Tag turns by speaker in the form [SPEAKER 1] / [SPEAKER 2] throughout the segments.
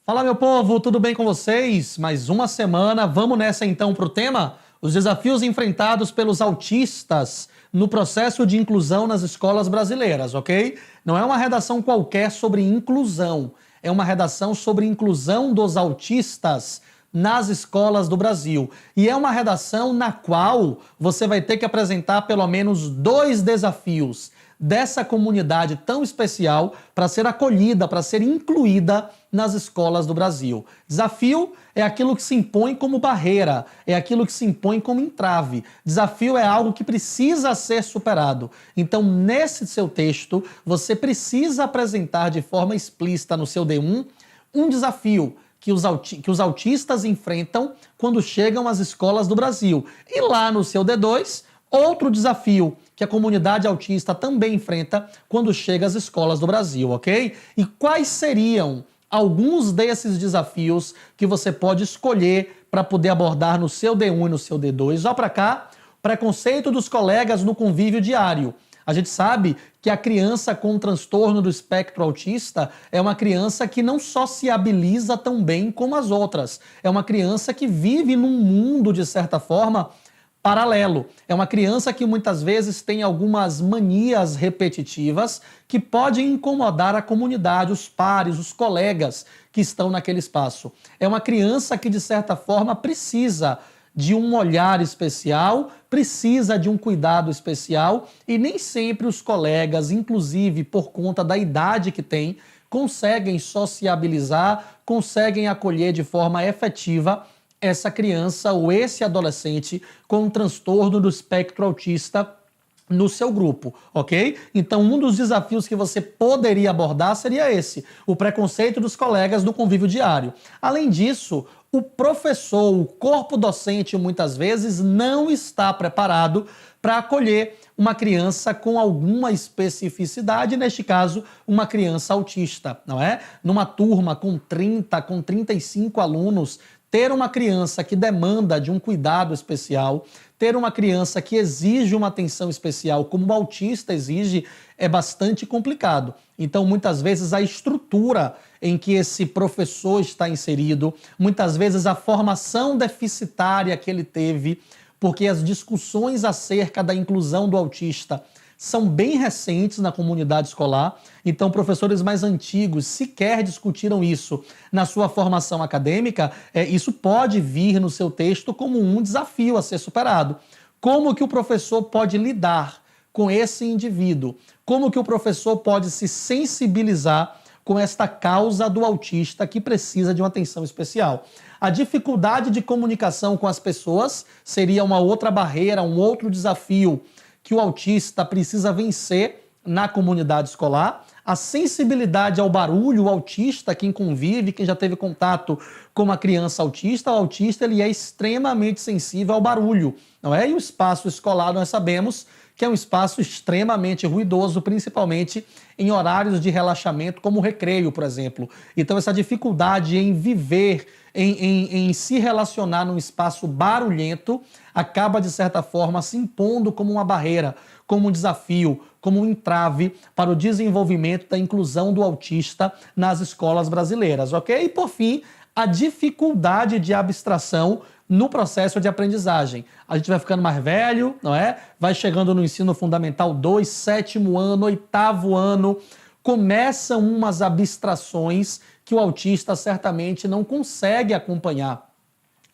[SPEAKER 1] Fala, meu povo, tudo bem com vocês? Mais uma semana, vamos nessa então para o tema? Os desafios enfrentados pelos autistas no processo de inclusão nas escolas brasileiras, ok? Não é uma redação qualquer sobre inclusão, é uma redação sobre inclusão dos autistas nas escolas do Brasil. E é uma redação na qual você vai ter que apresentar pelo menos 2 desafios dessa comunidade tão especial para ser acolhida, para ser incluída nas escolas do Brasil. Desafio é aquilo que se impõe como barreira, é aquilo que se impõe como entrave. Desafio é algo que precisa ser superado. Então, nesse seu texto, você precisa apresentar de forma explícita no seu D1 um desafio que os autistas enfrentam quando chegam às escolas do Brasil. E lá no seu D2, outro desafio que a comunidade autista também enfrenta quando chega às escolas do Brasil, ok? E quais seriam alguns desses desafios que você pode escolher para poder abordar no seu D1 e no seu D2? Olha para cá, preconceito dos colegas no convívio diário. A gente sabe que a criança com transtorno do espectro autista é uma criança que não sociabiliza tão bem como as outras. É uma criança que vive num mundo, de certa forma, paralelo. É uma criança que muitas vezes tem algumas manias repetitivas que podem incomodar a comunidade, os pares, os colegas que estão naquele espaço. É uma criança que, de certa forma, precisa de um olhar especial, precisa de um cuidado especial e nem sempre os colegas, inclusive por conta da idade que tem, conseguem sociabilizar, conseguem acolher de forma efetiva essa criança ou esse adolescente com um transtorno do espectro autista no seu grupo, ok? Então, um dos desafios que você poderia abordar seria esse, o preconceito dos colegas no convívio diário. Além disso, o professor, o corpo docente, muitas vezes, não está preparado para acolher uma criança com alguma especificidade, neste caso, uma criança autista, não é? Numa turma com 30, com 35 alunos, ter uma criança que demanda de um cuidado especial, ter uma criança que exige uma atenção especial, como o autista exige, é bastante complicado. Então, muitas vezes, a estrutura em que esse professor está inserido, muitas vezes a formação deficitária que ele teve, porque as discussões acerca da inclusão do autista são bem recentes na comunidade escolar, então professores mais antigos sequer discutiram isso na sua formação acadêmica, isso pode vir no seu texto como um desafio a ser superado. Como que o professor pode lidar com esse indivíduo? Como que o professor pode se sensibilizar com esta causa do autista que precisa de uma atenção especial? A dificuldade de comunicação com as pessoas seria uma outra barreira, um outro desafio que o autista precisa vencer na comunidade escolar. A sensibilidade ao barulho, o autista, quem convive, quem já teve contato com uma criança autista, o autista ele é extremamente sensível ao barulho, não é? E o espaço escolar, nós sabemos que é um espaço extremamente ruidoso, principalmente em horários de relaxamento, como o recreio, por exemplo. Então, essa dificuldade em viver, em se relacionar num espaço barulhento, acaba, de certa forma, se impondo como uma barreira, como um desafio, como um entrave para o desenvolvimento da inclusão do autista nas escolas brasileiras, ok? E, por fim, a dificuldade de abstração no processo de aprendizagem. A gente vai ficando mais velho, não é? Vai chegando no ensino fundamental 2, 7º ano, 8º ano, começam umas abstrações que o autista certamente não consegue acompanhar,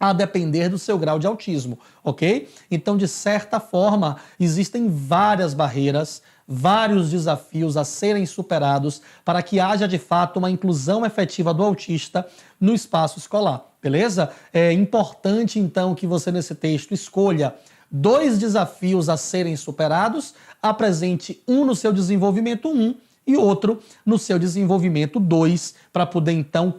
[SPEAKER 1] a depender do seu grau de autismo, ok? Então, de certa forma, existem várias barreiras, vários desafios a serem superados para que haja, de fato, uma inclusão efetiva do autista no espaço escolar, beleza? É importante, então, que você, nesse texto, escolha 2 desafios a serem superados, apresente um no seu desenvolvimento 1 e outro no seu desenvolvimento 2, para poder, então,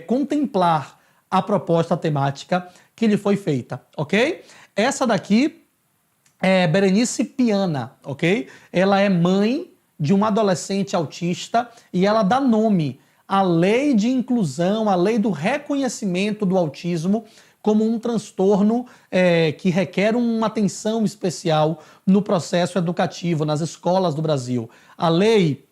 [SPEAKER 1] contemplar a proposta temática que lhe foi feita, ok? Essa daqui é Berenice Piana, ok? Ela é mãe de um adolescente autista e ela dá nome à lei de inclusão, à lei do reconhecimento do autismo como um transtorno que requer uma atenção especial no processo educativo, nas escolas do Brasil. A lei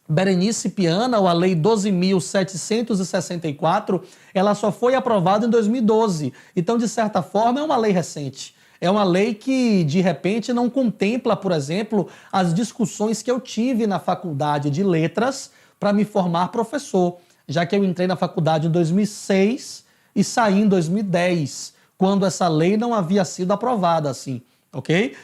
[SPEAKER 1] Berenice Piana, ou a Lei 12.764, ela só foi aprovada em 2012. Então, de certa forma, é uma lei recente. É uma lei que, de repente, não contempla, por exemplo, as discussões que eu tive na faculdade de letras para me formar professor, já que eu entrei na faculdade em 2006 e saí em 2010, quando essa lei não havia sido aprovada assim. Ok?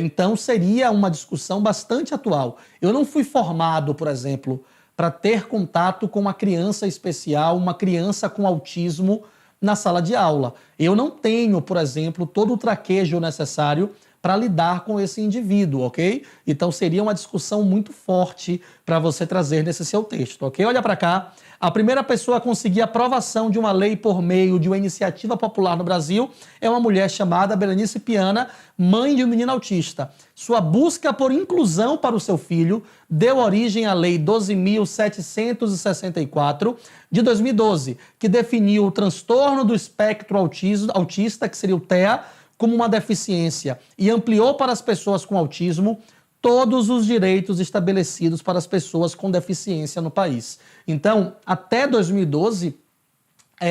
[SPEAKER 1] Então seria uma discussão bastante atual. Eu não fui formado, por exemplo, para ter contato com uma criança especial, uma criança com autismo na sala de aula. Eu não tenho, por exemplo, todo o traquejo necessário para lidar com esse indivíduo, ok? Então seria uma discussão muito forte para você trazer nesse seu texto, ok? Olha para cá. A primeira pessoa a conseguir aprovação de uma lei por meio de uma iniciativa popular no Brasil é uma mulher chamada Berenice Piana, mãe de um menino autista. Sua busca por inclusão para o seu filho deu origem à Lei 12.764 de 2012, que definiu o transtorno do espectro autista, que seria o TEA, como uma deficiência e ampliou para as pessoas com autismo todos os direitos estabelecidos para as pessoas com deficiência no país. Então, até 2012,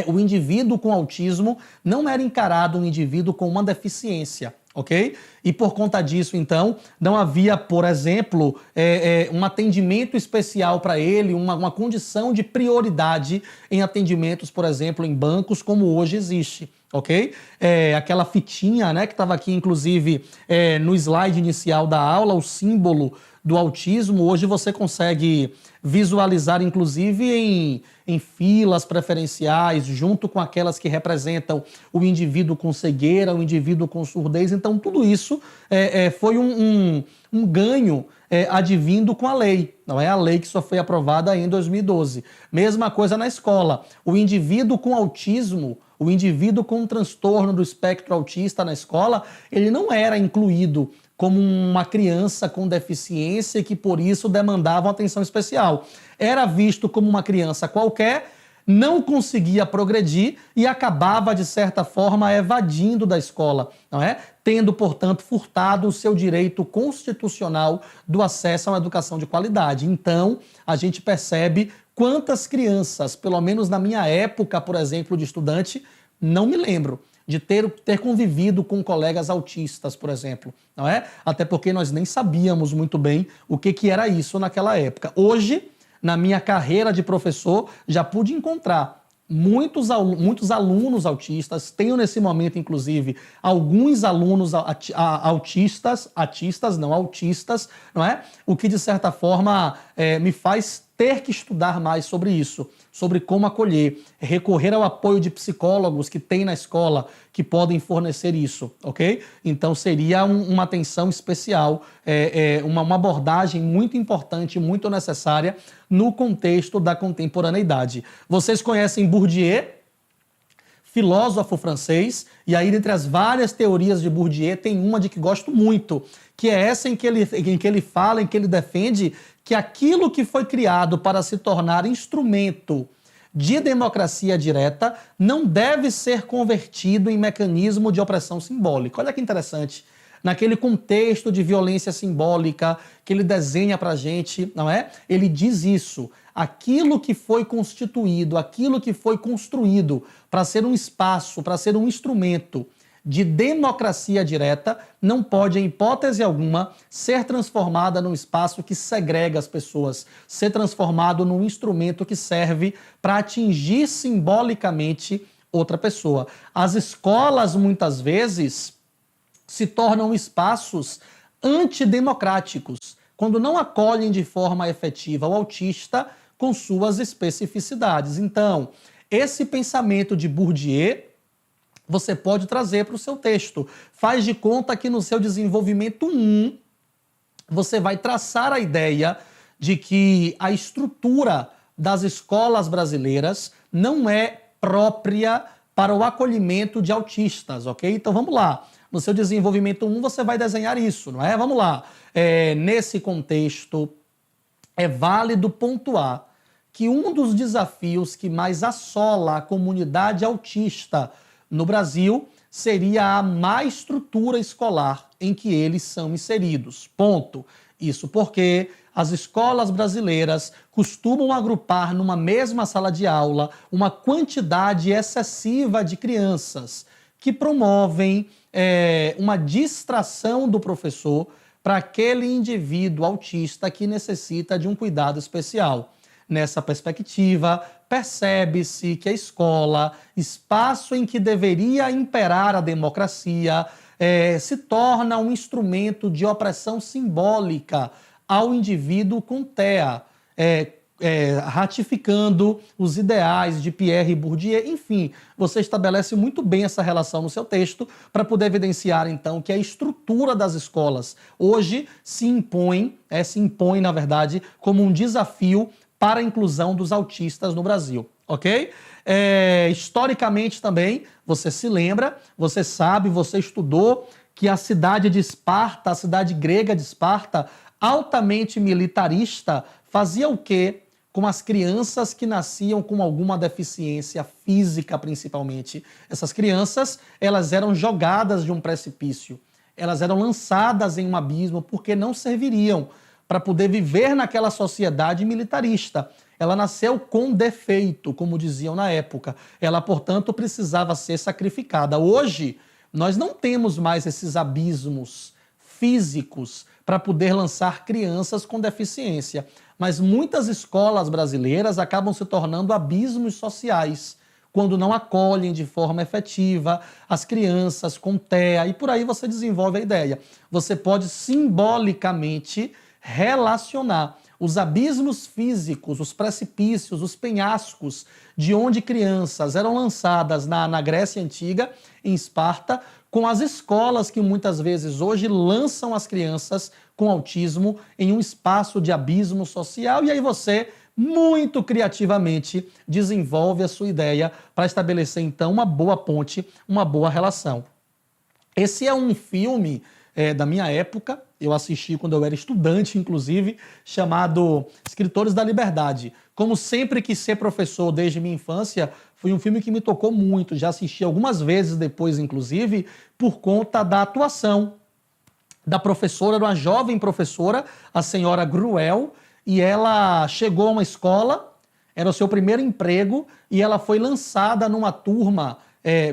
[SPEAKER 1] o indivíduo com autismo não era encarado um indivíduo com uma deficiência, ok? E por conta disso, então, não havia, por exemplo, um atendimento especial para ele, uma condição de prioridade em atendimentos, por exemplo, em bancos, como hoje existe. Ok? Aquela fitinha, né, que estava aqui, inclusive, no slide inicial da aula, o símbolo do autismo, hoje você consegue visualizar, inclusive, em filas preferenciais, junto com aquelas que representam o indivíduo com cegueira, o indivíduo com surdez. Então, tudo isso foi um ganho advindo com a lei. Não é a lei que só foi aprovada em 2012. Mesma coisa na escola. O indivíduo com autismo, o indivíduo com um transtorno do espectro autista na escola, ele não era incluído como uma criança com deficiência que por isso demandava uma atenção especial. Era visto como uma criança qualquer, não conseguia progredir e acabava, de certa forma, evadindo da escola, não é? Tendo, portanto, furtado o seu direito constitucional do acesso a uma educação de qualidade. Então, a gente percebe quantas crianças, pelo menos na minha época, por exemplo, de estudante, não me lembro de ter convivido com colegas autistas, por exemplo, não é? Até porque nós nem sabíamos muito bem o que era isso naquela época. Hoje, na minha carreira de professor, já pude encontrar muitos alunos autistas, tenho nesse momento, inclusive, alguns alunos autistas, não é? O que, de certa forma, me faz ter que estudar mais sobre isso, sobre como acolher, recorrer ao apoio de psicólogos que tem na escola, que podem fornecer isso, ok? Então seria uma atenção especial, uma abordagem muito importante, muito necessária no contexto da contemporaneidade. Vocês conhecem Bourdieu, filósofo francês, e aí dentre as várias teorias de Bourdieu tem uma de que gosto muito, que é essa em que ele fala, em que ele defende que aquilo que foi criado para se tornar instrumento de democracia direta não deve ser convertido em mecanismo de opressão simbólica. Olha que interessante. Naquele contexto de violência simbólica que ele desenha para a gente, não é? Ele diz isso. Aquilo que foi constituído, aquilo que foi construído para ser um espaço, para ser um instrumento de democracia direta, não pode, em hipótese alguma, ser transformada num espaço que segrega as pessoas, ser transformado num instrumento que serve para atingir simbolicamente outra pessoa. As escolas, muitas vezes, se tornam espaços antidemocráticos, quando não acolhem de forma efetiva o autista com suas especificidades. Então, esse pensamento de Bourdieu você pode trazer para o seu texto. Faz de conta que no seu desenvolvimento 1, você vai traçar a ideia de que a estrutura das escolas brasileiras não é própria para o acolhimento de autistas, ok? Então vamos lá. No seu desenvolvimento 1, você vai desenhar isso, não é? Vamos lá. Nesse contexto, é válido pontuar que um dos desafios que mais assola a comunidade autista no Brasil seria a má estrutura escolar em que eles são inseridos. Ponto. Isso porque as escolas brasileiras costumam agrupar numa mesma sala de aula uma quantidade excessiva de crianças que promovem uma distração do professor para aquele indivíduo autista que necessita de um cuidado especial. Nessa perspectiva, percebe-se que a escola, espaço em que deveria imperar a democracia, se torna um instrumento de opressão simbólica ao indivíduo com TEA, ratificando os ideais de Pierre Bourdieu. Enfim, você estabelece muito bem essa relação no seu texto para poder evidenciar, então, que a estrutura das escolas hoje se impõe, na verdade, como um desafio para a inclusão dos autistas no Brasil, ok? Historicamente também, você se lembra, você sabe, você estudou que a cidade de Esparta, a cidade grega de Esparta, altamente militarista, fazia o quê com as crianças que nasciam com alguma deficiência física, principalmente? Essas crianças, elas eram jogadas de um precipício, elas eram lançadas em um abismo porque não serviriam para poder viver naquela sociedade militarista. Ela nasceu com defeito, como diziam na época. Ela, portanto, precisava ser sacrificada. Hoje, nós não temos mais esses abismos físicos para poder lançar crianças com deficiência. Mas muitas escolas brasileiras acabam se tornando abismos sociais, quando não acolhem de forma efetiva as crianças com TEA, e por aí você desenvolve a ideia. Você pode simbolicamente relacionar os abismos físicos, os precipícios, os penhascos, de onde crianças eram lançadas na Grécia Antiga, em Esparta, com as escolas que muitas vezes hoje lançam as crianças com autismo em um espaço de abismo social, e aí você, muito criativamente, desenvolve a sua ideia para estabelecer, então, uma boa ponte, uma boa relação. Esse é um filme da minha época, eu assisti quando eu era estudante, inclusive, chamado Escritores da Liberdade. Como sempre quis ser professor desde minha infância, foi um filme que me tocou muito, já assisti algumas vezes depois, inclusive, por conta da atuação da professora, uma jovem professora, a senhora Gruel, e ela chegou a uma escola, era o seu primeiro emprego, e ela foi lançada numa turma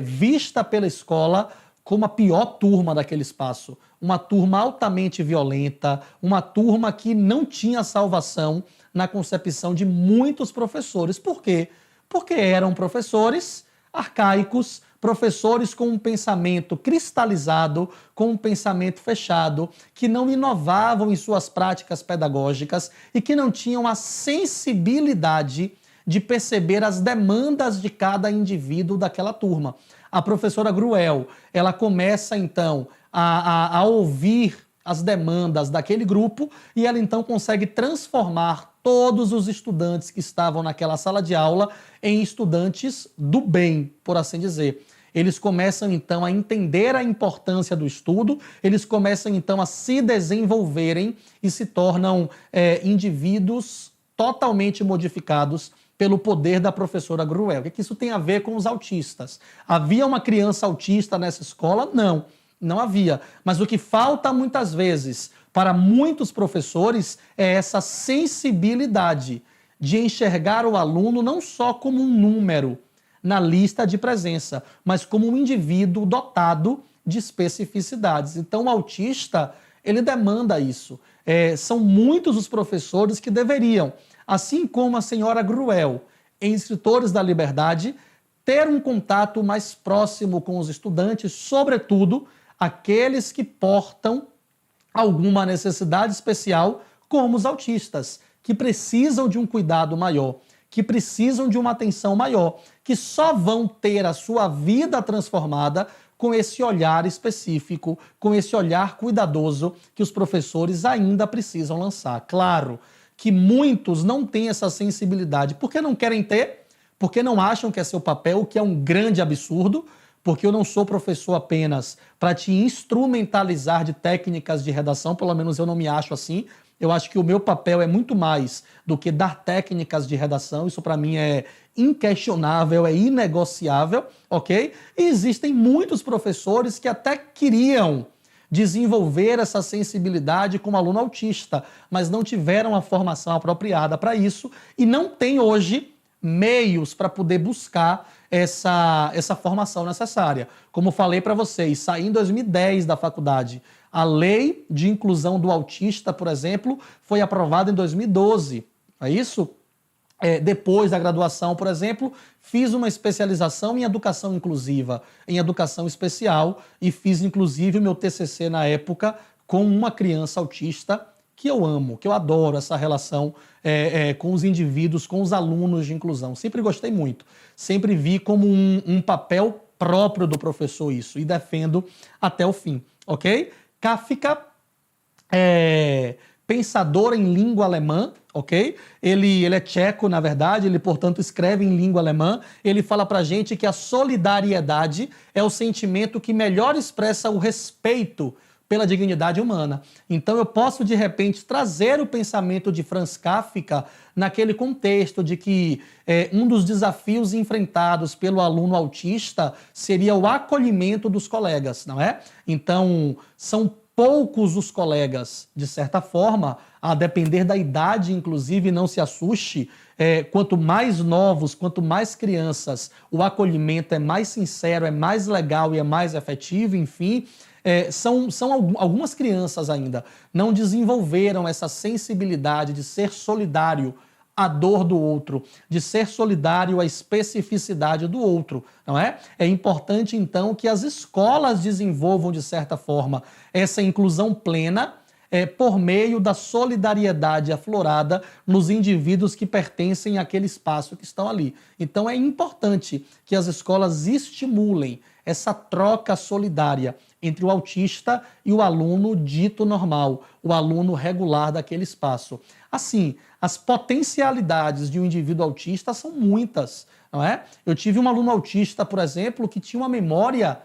[SPEAKER 1] vista pela escola como a pior turma daquele espaço. Uma turma altamente violenta, uma turma que não tinha salvação na concepção de muitos professores. Por quê? Porque eram professores arcaicos, professores com um pensamento cristalizado, com um pensamento fechado, que não inovavam em suas práticas pedagógicas e que não tinham a sensibilidade de perceber as demandas de cada indivíduo daquela turma. A professora Gruel, ela começa então a ouvir as demandas daquele grupo e ela então consegue transformar todos os estudantes que estavam naquela sala de aula em estudantes do bem, por assim dizer. Eles começam então a entender a importância do estudo, eles começam então a se desenvolverem e se tornam indivíduos totalmente modificados pelo poder da professora Gruel. O que isso tem a ver com os autistas? Havia uma criança autista nessa escola? Não, não havia. Mas o que falta muitas vezes para muitos professores é essa sensibilidade de enxergar o aluno não só como um número na lista de presença, mas como um indivíduo dotado de especificidades. Então, o autista, ele demanda isso. São muitos os professores que deveriam, assim como a senhora Gruel, em Escritores da Liberdade, ter um contato mais próximo com os estudantes, sobretudo aqueles que portam alguma necessidade especial, como os autistas, que precisam de um cuidado maior, que precisam de uma atenção maior, que só vão ter a sua vida transformada com esse olhar específico, com esse olhar cuidadoso que os professores ainda precisam lançar. Claro que muitos não têm essa sensibilidade, porque não querem ter, porque não acham que é seu papel, o que é um grande absurdo, porque eu não sou professor apenas para te instrumentalizar de técnicas de redação, pelo menos eu não me acho assim. Eu acho que o meu papel é muito mais do que dar técnicas de redação, isso para mim é inquestionável, é inegociável, ok? E existem muitos professores que até queriam desenvolver essa sensibilidade com o aluno autista, mas não tiveram a formação apropriada para isso e não tem hoje meios para poder buscar essa formação necessária. Como falei para vocês, saí em 2010 da faculdade. A lei de inclusão do autista, por exemplo, foi aprovada em 2012. É isso? Depois da graduação, por exemplo, fiz uma especialização em educação inclusiva, em educação especial, e fiz inclusive o meu TCC na época com uma criança autista que eu amo, que eu adoro essa relação com os indivíduos, com os alunos de inclusão. Sempre gostei muito, sempre vi como um papel próprio do professor isso, e defendo até o fim, ok? Kafka pensador em língua alemã, ok? Ele é tcheco, na verdade, ele, portanto, escreve em língua alemã. Ele fala pra gente que a solidariedade é o sentimento que melhor expressa o respeito pela dignidade humana. Então eu posso, de repente, trazer o pensamento de Franz Kafka naquele contexto de que um dos desafios enfrentados pelo aluno autista seria o acolhimento dos colegas, não é? Então, são poucos os colegas, de certa forma, a depender da idade, inclusive, não se assuste, quanto mais novos, quanto mais crianças, o acolhimento é mais sincero, é mais legal e é mais efetivo, enfim, são algumas crianças ainda não desenvolveram essa sensibilidade de ser solidário à dor do outro, de ser solidário à especificidade do outro, não é? É importante, então, que as escolas desenvolvam, de certa forma, essa inclusão plena por meio da solidariedade aflorada nos indivíduos que pertencem àquele espaço que estão ali. Então, é importante que as escolas estimulem essa troca solidária entre o autista e o aluno dito normal, o aluno regular daquele espaço. Assim, as potencialidades de um indivíduo autista são muitas, não é? Eu tive um aluno autista, por exemplo, que tinha uma memória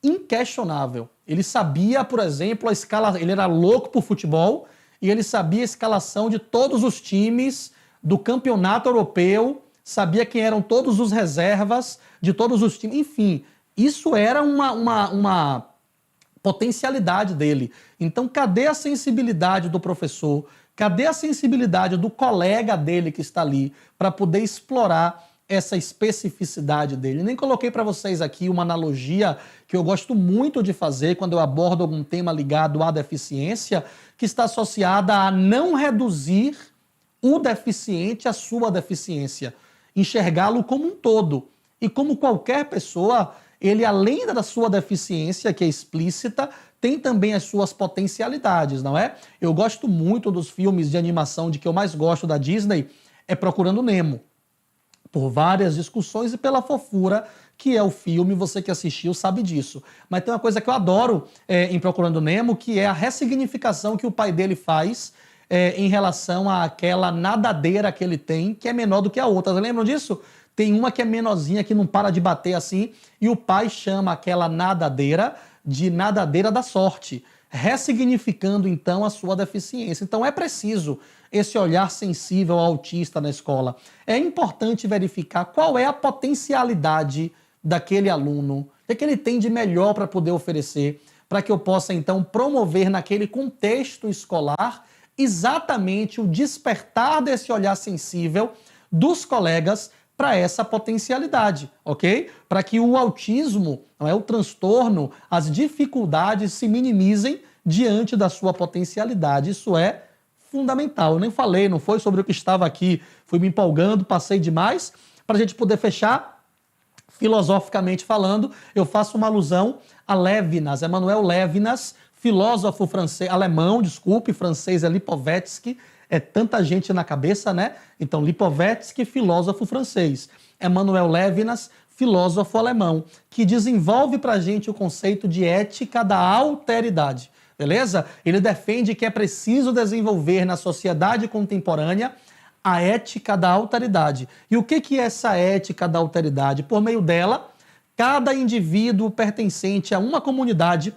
[SPEAKER 1] inquestionável. Ele sabia, por exemplo, a escala, ele era louco por futebol e ele sabia a escalação de todos os times do campeonato europeu, sabia quem eram todos os reservas de todos os times, enfim, isso era uma potencialidade dele. Então, cadê a sensibilidade do professor? Cadê a sensibilidade do colega dele que está ali para poder explorar essa especificidade dele? Nem coloquei para vocês aqui uma analogia que eu gosto muito de fazer quando eu abordo algum tema ligado à deficiência, que está associada a não reduzir o deficiente à sua deficiência, enxergá-lo como um todo. E como qualquer pessoa, ele, além da sua deficiência, que é explícita, tem também as suas potencialidades, não é? Eu gosto muito dos filmes de animação, de que eu mais gosto da Disney é Procurando Nemo. Por várias discussões e pela fofura que é o filme, você que assistiu sabe disso. Mas tem uma coisa que eu adoro em Procurando Nemo, que é a ressignificação que o pai dele faz em relação àquela nadadeira que ele tem, que é menor do que a outra. Vocês lembram disso? Tem uma que é menorzinha, que não para de bater assim, e o pai chama aquela nadadeira de nadadeira da sorte, ressignificando então a sua deficiência. Então é preciso esse olhar sensível ao autista na escola. É importante verificar qual é a potencialidade daquele aluno, o que ele tem de melhor para poder oferecer, para que eu possa então promover naquele contexto escolar exatamente o despertar desse olhar sensível dos colegas para essa potencialidade, ok? Para que o autismo, não é, o transtorno, as dificuldades se minimizem diante da sua potencialidade. Isso é fundamental. Eu nem falei, não foi sobre o que estava aqui, fui me empolgando, passei demais. Para a gente poder fechar, filosoficamente falando, eu faço uma alusão a Levinas, Emmanuel Levinas, filósofo francês, alemão, desculpe, francês é Lipovetsky. É tanta gente na cabeça, né? Então, Lipovetsky, filósofo francês. Emmanuel Levinas, filósofo alemão, que desenvolve para a gente o conceito de ética da alteridade, beleza? Ele defende que é preciso desenvolver na sociedade contemporânea a ética da alteridade. E o que é essa ética da alteridade? Por meio dela, cada indivíduo pertencente a uma comunidade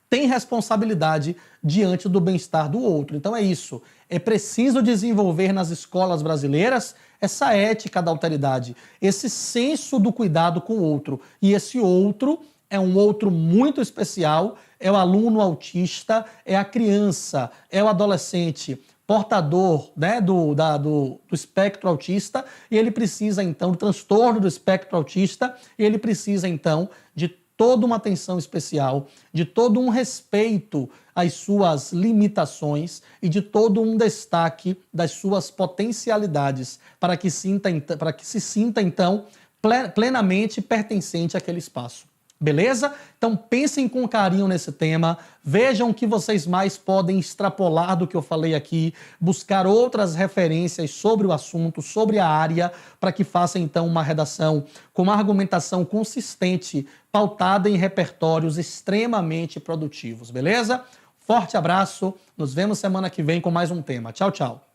[SPEAKER 1] tem responsabilidade diante do bem-estar do outro. Então é isso. É preciso desenvolver nas escolas brasileiras essa ética da alteridade, esse senso do cuidado com o outro. E esse outro é um outro muito especial, é o aluno autista, é a criança, é o adolescente portador, né, do espectro autista, e ele precisa então do transtorno do espectro autista, e ele precisa então de toda uma atenção especial, de todo um respeito às suas limitações e de todo um destaque das suas potencialidades, para que se sinta então plenamente pertencente àquele espaço. Beleza? Então pensem com carinho nesse tema, vejam o que vocês mais podem extrapolar do que eu falei aqui, buscar outras referências sobre o assunto, sobre a área, para que façam então uma redação com uma argumentação consistente, pautada em repertórios extremamente produtivos, beleza? Forte abraço, nos vemos semana que vem com mais um tema. Tchau, tchau.